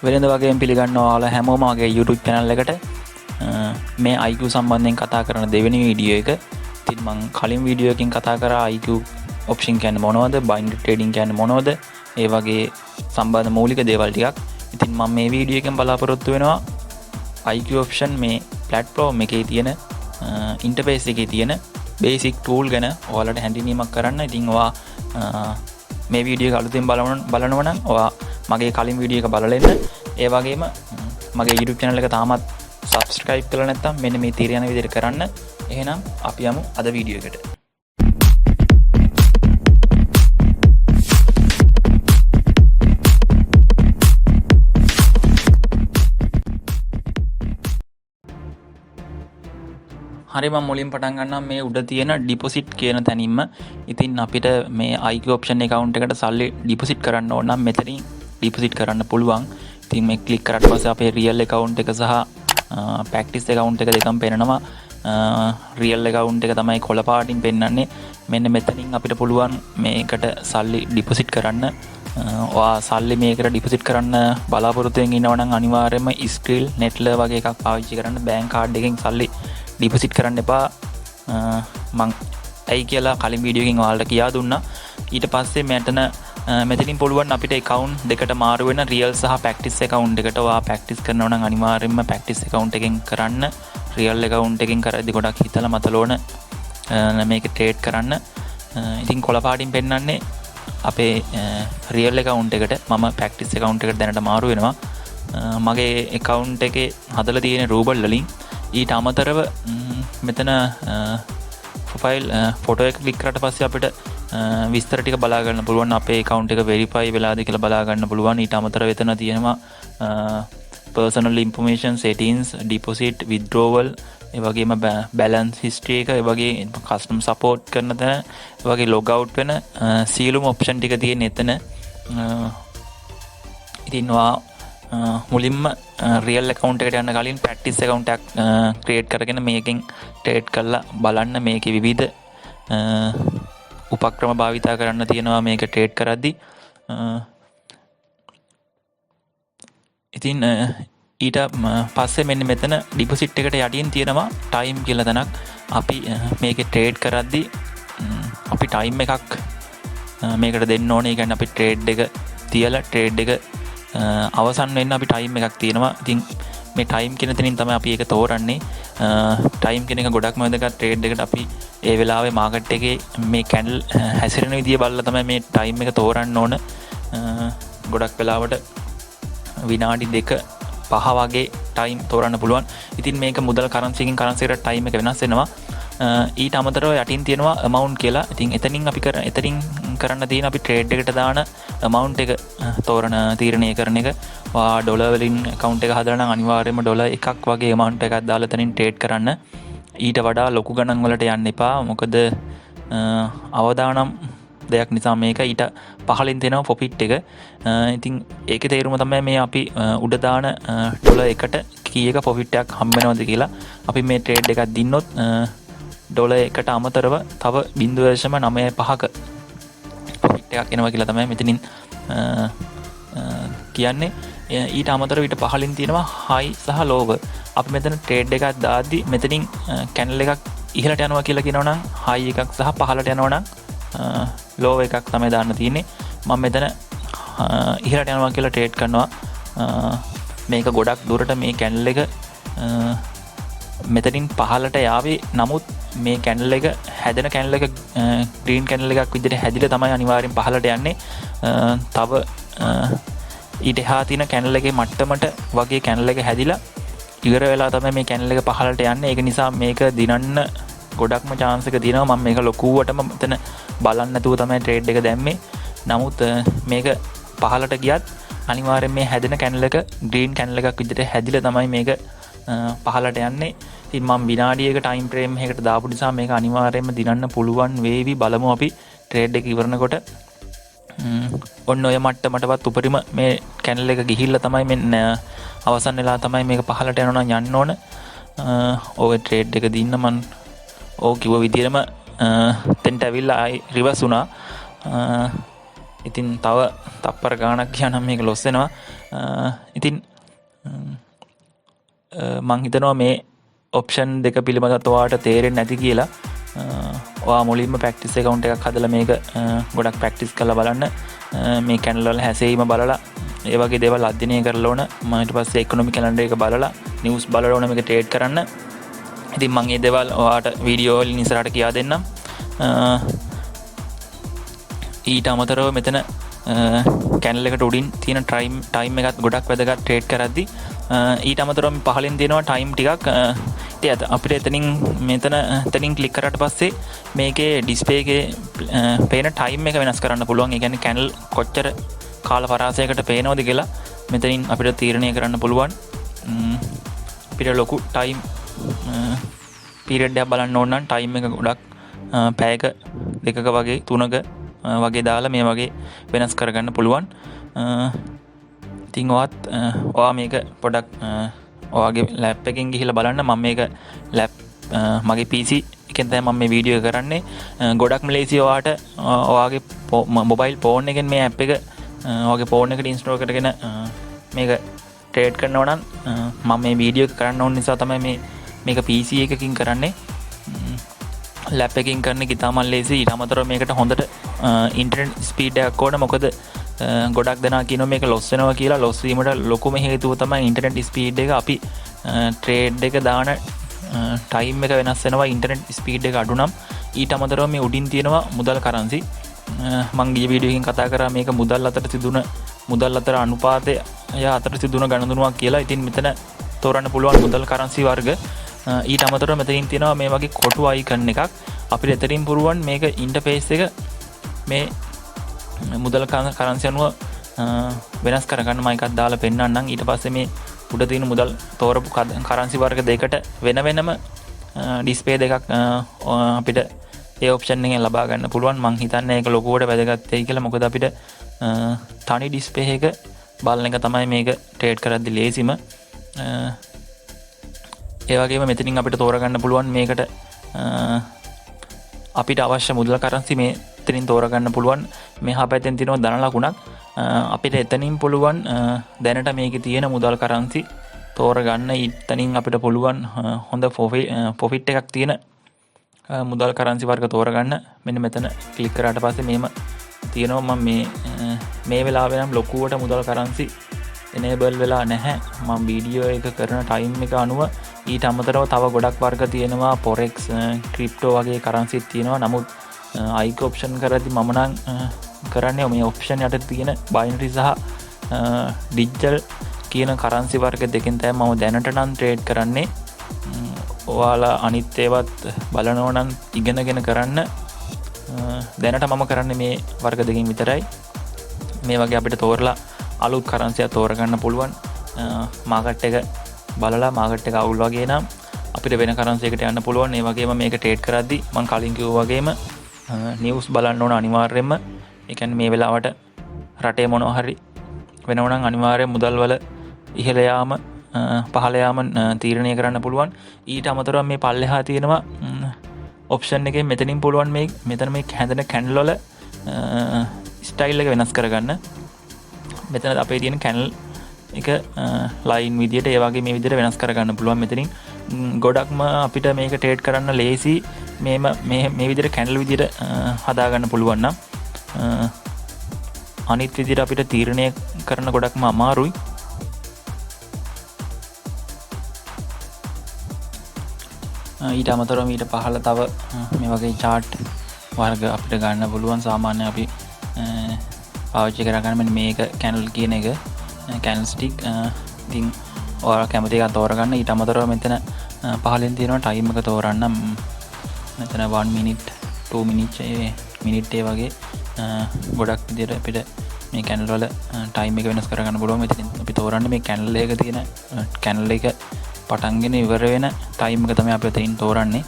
වෙළඳ වගේම පිළිගන්නවා ඔයාලා හැමෝම මගේ YouTube channel එකට මේ IQ සම්බන්ධයෙන් කතා කරන දෙවෙනි වීඩියෝ එක. ඉතින් මම කලින් වීඩියෝ එකකින් කතා කරා IQ option කියන්නේ මොනවද, binary trading කියන්නේ මොනවද, ඒ වගේ සම්බන්ධ මූලික දේවල් ටිකක්. ඉතින් මම මේ වීඩියෝ එකෙන් බලාපොරොත්තු වෙනවා IQ option මේ platform එකේ තියෙන interface එකේ තියෙන basic tool ගැන ඔයාලට හැඳින්වීමක් කරන්න. ඉතින් ඔයා මේ වීඩියෝ එක අලුතෙන් බලනවා නම් ඔයා මගේ කලින් වීඩියෝ එක බලලා ඉන්න. ඒ වගේම මගේ YouTube channel එක තාමත් subscribe කරලා නැත්නම් මෙන්න මේ තීර යන විදිහට කරන්න. එහෙනම් අපි යමු අද වීඩියෝ එකට. හරි, මම මුලින් පටන් ගන්නම් මේ උඩ තියෙන ඩිපොසිට් කියන තැනින්ම. ඉතින් අපිට මේ IQ option account එකට සල්ලි ඩිපොසිට් කරන්න ඕන නම් මෙතනින් ඩිපොසිට් කරන්න පුළුවන්. ඉතින් මේ ක්ලික් කරාට පස්සේ අපේ real account එක සහ practice account එක දෙකම පේනවා. real account එක තමයි කොළ පාටින් පෙන්වන්නේ. මෙන්න මෙතනින් අපිට පුළුවන් මේකට සල්ලි ඩිපොසිට් කරන්න. ඔයා සල්ලි මේකට ඩිපොසිට් කරන්න බලාපොරොත්තු වෙමින් ඉන්නවා නම් අනිවාර්යයෙන්ම skrill netler වගේ එකක් පාවිච්චි කරන්න. බැංක් කාඩ් එකෙන් සල්ලි ඩිපොසිට් කරන්න එපා. මං ඇයි කියලා කලින් වීඩියෝ එකකින් ඔයාලට කියා දුන්නා. ඊට පස්සේ මෙතනින් පුළුවන් අපිට account දෙකට මාරු වෙන real සහ practice account එකට. ඔයා practice කරනවා නම් අනිවාර්යයෙන්ම practice account එකෙන් කරන්න. real account එකෙන් කරද්දි ගොඩක් හිතලා මතලෝන මේක trade කරන්න. ඉතින් කොළ පාටින් පෙන්වන්නේ අපේ real account එකට. මම practice account එකට දැනට මාරු වෙනවා. මගේ account එකේ හදලා තියෙන ruble වලින් ඊට අමතරව මෙතන ෆොටෝ එක ක්ලික් කරාට පස්සේ අපිට විස්තර ටික බලා ගන්න පුළුවන්. අපේ account එක verify වෙලාද කියලා බලා ගන්න පුළුවන්. ඊට අමතරව එතන තියෙනවා personal information settings, deposit, withdrawal, ඒ වගේම balance history එක, ඒ වගේ customer support කරන තැන, ඒ වගේ log out වෙන සියලුම option ටික තියෙන එතන. ඉතින් මුලින්ම real account එකට යන්න කලින් practice account එකක් create කරගෙන මේකෙන් trade කරලා බලන්න. මේකේ විවිධ උපක්‍රම භාවිතා කරන්න තියෙනවා මේක trade කරද්දී. ඉතින් ඊට පස්සේ මෙන්න මෙතන deposit එකට යටින් තියෙනවා time කියලා තැනක්. අපි මේකේ trade කරද්දී අපි time එකක් මේකට දෙන්න ඕනේ. ඒ කියන්නේ අපි trade එක තියලා trade එක අවසන් වෙන්න අපි time එකක් තියෙනවා. ඉතින් මේ time කියන තැනින් තමයි අපි ඒක තෝරන්නේ. time කියන එක ගොඩක්ම වැදගත්. trade එකට අපි ඒ වෙලාවේ market එකේ මේ candle හැසිරෙන විදිය බලලා තමයි මේ time එක තෝරන්න ඕන. ගොඩක් වෙලාවට විනාඩි 2-5 වගේ time තෝරන්න පුළුවන්. ඉතින් මේක මුදල් currency එකකින් currency එකට time එක වෙනස් වෙනවා. ඊට අමතරව යටින් තියෙනවා amount කියලා. ඉතින් එතනින් අපි කරන්න තියෙන අපි trade එකට දාන amount එක තීරණය කරන එක. ඔයා ඩොලර් වලින් account එක හදලා නම් අනිවාර්යයෙන්ම ඩොලර් එකක් වගේ amount එකක් දාලා එතනින් trade කරන්න. ඊට වඩා ලොකු ගණන් වලට යන්න එපා. මොකද අවදානම් දෙයක් නිසා මේක ඊට පහලින් තියෙනවා profit එක. ඉතින් ඒකේ තේරුම තමයි මේ අපි උඩ දාන ඩොලර් එකට කීයක profit එකක් හම්බ වෙනවද කියලා. අපි මේ trade එකක් දින්නොත් ඩොලර් එකට අමතරව තව 0.95ක profit එකක් එනවා කියලා තමයි මෙතනින් කියන්නේ. ඊට අමතරව ඊට පහලින් තියෙනවා high සහ low. අපි මෙතන trade එකක් දාද්දි මෙතනින් candle එකක් ඉහළට යනවා කියලා කියනවා නම් high එකක් සහ පහළට යනවා නම් low එකක් තමයි දාන්න තියෙන්නේ. මම මෙතන ඉහළට යනවා කියලා trade කරනවා. මේක ගොඩක් දුරට මේ candle එක මෙතනින් පහළට යාවේ. නමුත් මේ candle එක හැදෙන candle එක green candle එකක් විදිහට හැදිලා තමයි අනිවාර්යෙන් පහළට යන්නේ. තව ඊට එහා තියෙන candle එකේ මට්ටමට වගේ candle එක හැදිලා ඉවර වෙලා තමයි මේ candle එක පහළට යන්නේ. ඒක නිසා මේක දිනන්න ගොඩක්ම chance එක තියෙනවා. මම මේක ලොකුවටම මෙතන බලන්න නැතුව තමයි trade එක දැම්මේ. නමුත් මේක පහළට ගියත් අනිවාර්යෙන් මේ හැදෙන candle එක green candle එකක් විදිහට හැදිලා තමයි මේක පහළට යන්නේ. ඉතින් මම විනාඩියක time frame එකකට දාපු නිසා මේක අනිවාර්යයෙන්ම දිනන්න පුළුවන් වේවි. බලමු අපි trade එක ඉවරනකොට. ඔන්න ඔය මට්ටමටවත් උපරිම මේ candle එක ගිහිල්ලා තමයි මේ අවසන් වෙලා තමයි මේක පහළට යනවා නම් යන්න ඕන. ඔය trade එක දින්න මම කිව්ව විදිහටම තෙන්ට ඇවිල්ලා ආයි රිවර්ස් වුණා. ඉතින් තව තප්පර ගානක් කියනම් මේක ලොස් වෙනවා. ඉතින් මං හිතනවා මේ ඔප්ෂන් දෙක පිළිබඳව ඔයාලට තේරෙන්නේ නැති කියලා. ඔයා මුලින්ම ප්‍රැක්ටිස් account එකක් හදලා මේක ගොඩක් ප්‍රැක්ටිස් කරලා බලන්න. මේ කැනල් වල හැසීම බලලා ඒ වගේ දේවල් අධ්‍යයනය කරලා ඕන. ඊට පස්සේ ඉකොනොමි කැලෙන්ඩර් එක බලලා නිවුස් බලලා ඕන මේක ට්‍රේඩ් කරන්න. ඉතින් මම මේ දේවල් ඔයාලට වීඩියෝ වලින් ඉස්සරහට කියා දෙන්නම්. ඊට අමතරව මෙතන කැනල් එකට උඩින් තියෙන ටයිම් එකත් ගොඩක් වැදගත් ට්‍රේඩ් කරද්දී. ඊට අමතරව මේ පහලින් දෙනවා ටයිම් ටිකක්. ඉතින් අපිට එතනින් ක්ලික් කරාට පස්සේ මේකේ ඩිස්ප්ලේ එකේ පේන ටයිම් එක වෙනස් කරන්න පුළුවන්. ඒ කියන්නේ කැනල් කොච්චර කාල පරාසයකට පේනවද කියලා මෙතනින් අපිට තීරණය කරන්න පුළුවන්. අපිට ලොකු ටයිම් පීරියඩ් එකක් බලන්න ඕන නම් ටයිම් එක ගොඩක් පැයක දෙකක වගේ 3ක වගේ දාලා මේ වගේ වෙනස් කරගන්න පුළුවන්. ඉතින් ඔයා මේක පොඩක් ඔයාගේ ලැප් එකෙන් ගිහිල්ලා බලන්න. මම මේක මගේ PC එකෙන් තමයි මම මේ වීඩියෝ එක කරන්නේ. ගොඩක්ම ලේසි ඔයාගේ මොබයිල් ෆෝන් එකෙන් මේ ඇප් එක ඔයාගේ ෆෝන් එකට ඉන්ස්ටෝල් කරගෙන මේක ට්‍රේඩ් කරනවා නම් මම මේ වීඩියෝ එක කරන්න ඕන නිසා තමයි මේක PC එකකින් කරන්නේ. ලැප් එකකින් කරන එක ඉතාමත් ලේසි. ඊට අමතරව මේකට හොඳට ඉන්ටර්නෙට් ස්පීඩ් එකක් ඕන. මොකද ගොඩක් දෙනා කියනවා මේක ලොස් වෙනවා කියලා. ලොස් වීමට ලොකුම හේතුව තමයි ඉන්ටර්නෙට් ස්පීඩ් එක. අපි ට්‍රේඩ් එක දාන ටයිම් එක වෙනස් වෙනවා ඉන්ටර්නෙට් ස්පීඩ් එක අඩු නම්. ඊට අමතරව මේ උඩින් තියෙනවා මුදල් කරන්සි. මං ගිය වීඩියෝ එකකින් කතා කරා මේක මුදල් අතර අනුපාතය අතර සිදුන ගණනුවක් කියලා. ඉතින් මෙතන තෝරන්න පුළුවන් මුදල් කරන්සි වර්ග. ඊට අමතරව මෙතනින් තියෙනවා මේ වගේ කොටු අයිකන් එකක්. අපිට එතනින් පුරුවන් මේක ඉන්ටර්ෆේස් එක මේ මුදල් කරන්සි අනුව වෙනස් කරගන්න. මම එකක් දාලා පෙන්නන්නම්. ඊට පස්සේ මේ උඩ තියෙන මුදල් තෝරපු කරන්සි වර්ග දෙකට වෙනම ඩිස්ප්ලේ දෙකක් අපිට ඒ ඔප්ෂන් එකෙන් ලබා ගන්න පුළුවන්. මං හිතන්නේ ඒක ලොකුවට වැදගත් වෙයි කියලා. මොකද අපිට තනි ඩිස්ප්ලේ එක බලන එක තමයි මේක ට්‍රේඩ් කරද්දි ලේසිම. ඒ වගේම මෙතනින් අපිට තෝරගන්න පුළුවන් මේකට අපිට අවශ්‍ය මුදල් කරන්සි මෙතනින් තෝරගන්න පුළුවන්. මෙහා පැත්තෙන් තියෙනවා ධන ලකුණක්. අපිට එතනින් පුළුවන් දැනට මේකේ තියෙන මුදල් කරන්සි තෝරගන්න. එතනින් අපිට පුළුවන් හොඳ ප්‍රොෆිට් එකක් තියෙන මුදල් කරන්සි වර්ග තෝරගන්න. මෙන්න මෙතන ක්ලික් කරාට පස්සේ මේම තියෙනවා. මම මේ වෙලාවේ නම් ලොකුවට මුදල් කරන්සි එනේබල් වෙලා නැහැ. මම වීඩියෝ එක කරන ටයිම් එක අනුව. ඊට අමතරව තව ගොඩක් වර්ග තියෙනවා. forex ක්‍රිප්ටෝ වගේ කරන්සිත් තියෙනවා. නමුත් IK ඔප්ෂන් කරද්දි මම නම් කරන්නේ මේ ඔප්ෂන් යට තියෙන බයිනරි සහ ඩිජිටල් කියන කරන්සි වර්ග දෙකෙන් තමයි මම දැනට නම් ට්‍රේඩ් කරන්නේ. ඔයාලා අනිත් ඒවත් බලනවා නම් ඉගෙනගෙන කරන්න. දැනට මම කරන්නේ මේ වර්ග දෙකකින් විතරයි. මේ වගේ අපිට තෝරලා අලුත් කරන්සියක් තෝරගන්න පුළුවන්. මාකට් එක බලලා මාකට් එක අවුල් වගේ නම් අපිට වෙන කරන්සියකට යන්න පුළුවන්. ඒ වගේම මේක ට්‍රේඩ් කරද්දි මම කලින් කිව්වා වගේම නිවුස් බලන්න ඕන අනිවාර්යයෙන්ම. ඒ කියන්නේ මේ වෙලාවට රටේ මොනවා හරි වෙනව නම් අනිවාර්යයෙන් මුදල් වල ඉහළ යාම පහළ යාම තීරණය කරන්න පුළුවන්. ඊට අමතරව මේ පල්ලෙහා තියෙනවා ඔප්ෂන් එකෙන් මෙතනින් පුළුවන් මෙතන මේ හැදෙන කැන්ඩල් වල ස්ටයිල් එක වෙනස් කරගන්න. මෙතන අපේ තියෙන කැනල් එක ලයින් විදියට ඒ වගේ මේ විදියට වෙනස් කරගන්න පුළුවන්. මෙතනින් ගොඩක්ම අපිට මේක ට්‍රේඩ් කරන්න ලේසි. මේ විදියට කැනල් විදියට හදාගන්න පුළුවන් නම් අනිත් විදියට අපිට තීරණය කරන්න ගොඩක්ම අමාරුයි. ඊට අමතරව ඊට පහළ තව මේ වගේ chart වර්ග අපිට ගන්න පුළුවන්. සාමාන්‍ය අපි පාවිච්චි කරගන්න මෙන්න මේක කැනල් කියන එක කැනල් ස්ටික්. ඉතින් ඔයාලා කැමති එකක් තෝරගන්න. ඊට අමතරව මෙතන පහලින් තියෙනවා ටයිම් එක තෝරන්න. මෙතන 1 minute 2 minutes මිනිට් ඒ වගේ ගොඩක් විදිහට අපිට මේ කැනල් වල ටයිම් එක වෙනස් කරගන්න පුළුවන්. මෙතනින් අපි තෝරන්නේ මේ කැනල් එක තියෙන කැනල් එක පටන්ගෙන ඉවර වෙන ටයිම් එක තමයි අපි එතනින් තෝරන්නේ.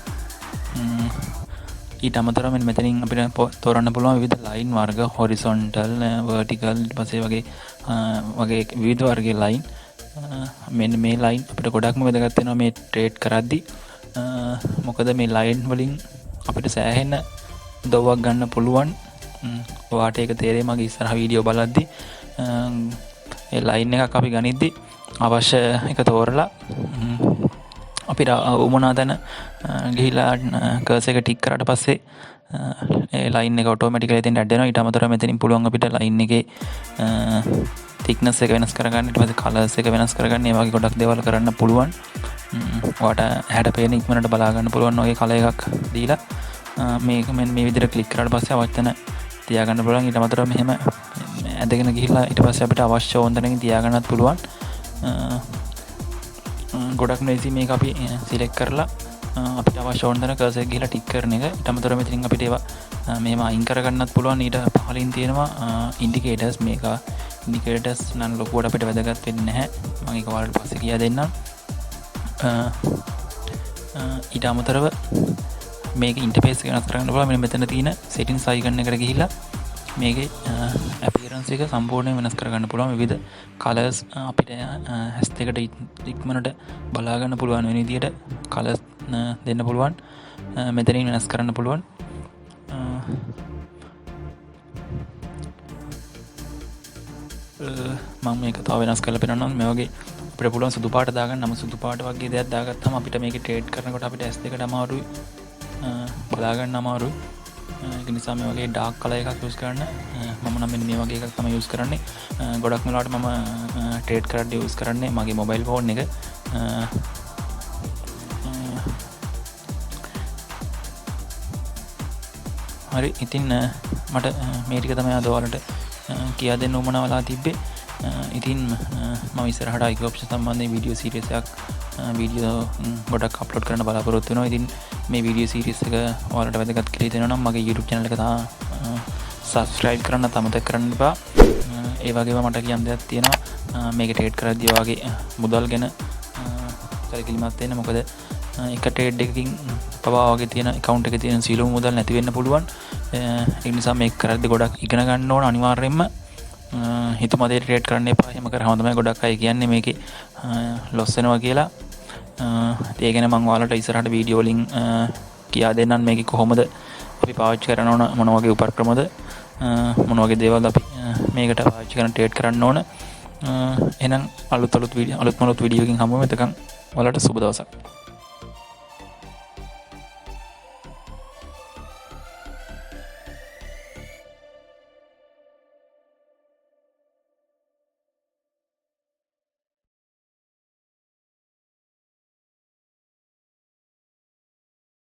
ඊට අමතරව මෙතනින් අපිට තෝරන්න පුළුවන් විවිධ ලයින් වර්ග හොරිසොන්ටල් වර්ටිකල් ඊට පස්සේ වගේ විවිධ වර්ගයේ ලයින්. මෙන්න මේ ලයින් අපිට ගොඩක්ම වැදගත් වෙනවා මේ ට්‍රේඩ් කරද්දි. මොකද මේ ලයින් වලින් අපිට සෑහෙන උදව්වක් ගන්න පුළුවන් ඔයාට ඒක තේරෙයි මගේ ඉස්සරහ වීඩියෝ බලද්දි. ඒ ලයින් එකක් අපි ගනිද්දි අවශ්‍ය එක තෝරලා අපිට උමනා තැන ගිහිලා කර්සර් එක ටික් කරාට පස්සේ ඒ ලයින් එක ඔටෝමැටිකලි එතෙන් ඇඩ් වෙනවා. ඊට අමතරව මෙතනින් පුළුවන් අපිට ලයින් එකේ thickness එක වෙනස් කරගන්න, ඊට පස්සේ colours එක වෙනස් කරගන්න, ඒ වගේ ගොඩක් දේවල් කරන්න පුළුවන්. ඔයාට හැඩ පේන ඉක්මනට බලා ගන්න පුළුවන් වගේ කලර් එකක් දීලා මේක මෙන්න මේ විදිහට ක්ලික් කරාට පස්සේ අවශ්‍ය තැන තියාගන්න පුළුවන්. ඊට අමතරව මෙහෙම ඇදගෙන ගිහිල්ලා ඊට පස්සේ අපිට අවශ්‍ය ඕන තැනකින් තියාගන්නත් පුළුවන්. ගොඩක් ලේසි මේක අපි සිලෙක්ට් කරලා අපිට අවශ්‍ය ඕන තැන කර්සර් එක ගිහිල්ලා ටික් කරන එක. ඊට අමතරව මෙතනින් අපිට ඒවා මෙහෙම අයින් කරගන්නත් පුළුවන්. ඊට පහලින් තියෙනවා ඉන්ඩිකේටර්ස්. මේක ඉන්ඩිකේටර්ස් නම් ලොකුවට අපිට වැදගත් වෙන්නේ නැහැ. මම ඒක ඔයාලට පස්සේ කියා දෙන්නම්. ඊට අමතරව මේක ඉන්ටර්ෆේස් එක වෙනස් කරන්න පුළුවන්. මෙන්න මෙතන තියෙන settings icon එකට ගිහිල්ලා මේකේ appearance එක සම්පූර්ණයෙන් වෙනස් කරගන්න පුළුවන්. විවිධ colors අපිට ඇස් දෙකට ඉක්මනට බලා ගන්න පුළුවන් වෙන විදිහට colors දෙන්න පුළුවන්. මෙතනින් වෙනස් කරන්න පුළුවන්. මම මේක තව වෙනස් කරලා පෙන්නනවා. මේ වගේ අපිට පුළුවන් සුදු පාට දාගන්න. නම් සුදු පාට වගේ දෙයක් දාගත්තාම අපිට මේකේ ට්‍රේඩ් කරනකොට අපිට ඇස් දෙකට අමාරුයි, බලා ගන්න අමාරුයි. ඒක නිසා මේ වගේ ඩාර්ක් කලර් එකක් යූස් කරන්න. මම නම් මෙන්න මේ වගේ එකක් තමයි යූස් කරන්නේ. ගොඩක් වෙලාවට මම ට්‍රේඩ් කරද්දී යූස් කරන්නේ මගේ මොබයිල් ෆෝන් එක. හරි, ඉතින් මට මේ ටික තමයි අද ඔයාලට කියා දෙන්න උවමනා වෙලා තිබ්බේ. ඉතින් මම ඉස්සරහට expertoption සම්බන්ධයෙන් වීඩියෝ සීරීස් එකක් ගොඩක් අප්ලෝඩ් කරන්න බලාපොරොත්තු වෙනවා. ඉතින් මේ වීඩියෝ සීරීස් එක ඔයාලට වැදගත් කියලා හිතෙනවා නම් මගේ YouTube channel එක subscribe කරන්න අමතක කරන්න එපා. ඒ වගේම මට කියන්න දෙයක් තියෙනවා. මේක ට්‍රේඩ් කරද්දී ඔයාගේ මුදල් ගැන සැලකිලිමත් වෙන්න. මොකද එක ට්‍රේඩ් එකකින් පවා වගේ තියෙන account එකේ තියෙන සියලුම මුදල් නැති වෙන්න පුළුවන්. ඒ නිසා මේක කරද්දී ගොඩක් ඉගෙන ගන්න ඕන අනිවාර්යයෙන්ම. හිතුමදේ ට්‍රේඩ් කරන්න එපා. එහෙම කරාම තමයි ගොඩක් අය කියන්නේ මේකේ ලොස් වෙනවා කියලා. ඒ ගැන මම ඔයාලට ඉස්සරහට වීඩියෝ වලින් කියා දෙන්නම්. මේකේ කොහොමද අපි පාවිච්චි කරන්න ඕන, මොන වගේ උපක්‍රමද, මොන වගේ දේවල්ද අපි මේකට පාවිච්චි කරන ට්‍රේඩ් කරන්න ඕන. එහෙනම් අලුත් වීඩියෝ එකකින් හම්බෙමු. එතකන් ඔයාලට සුබ දවසක්.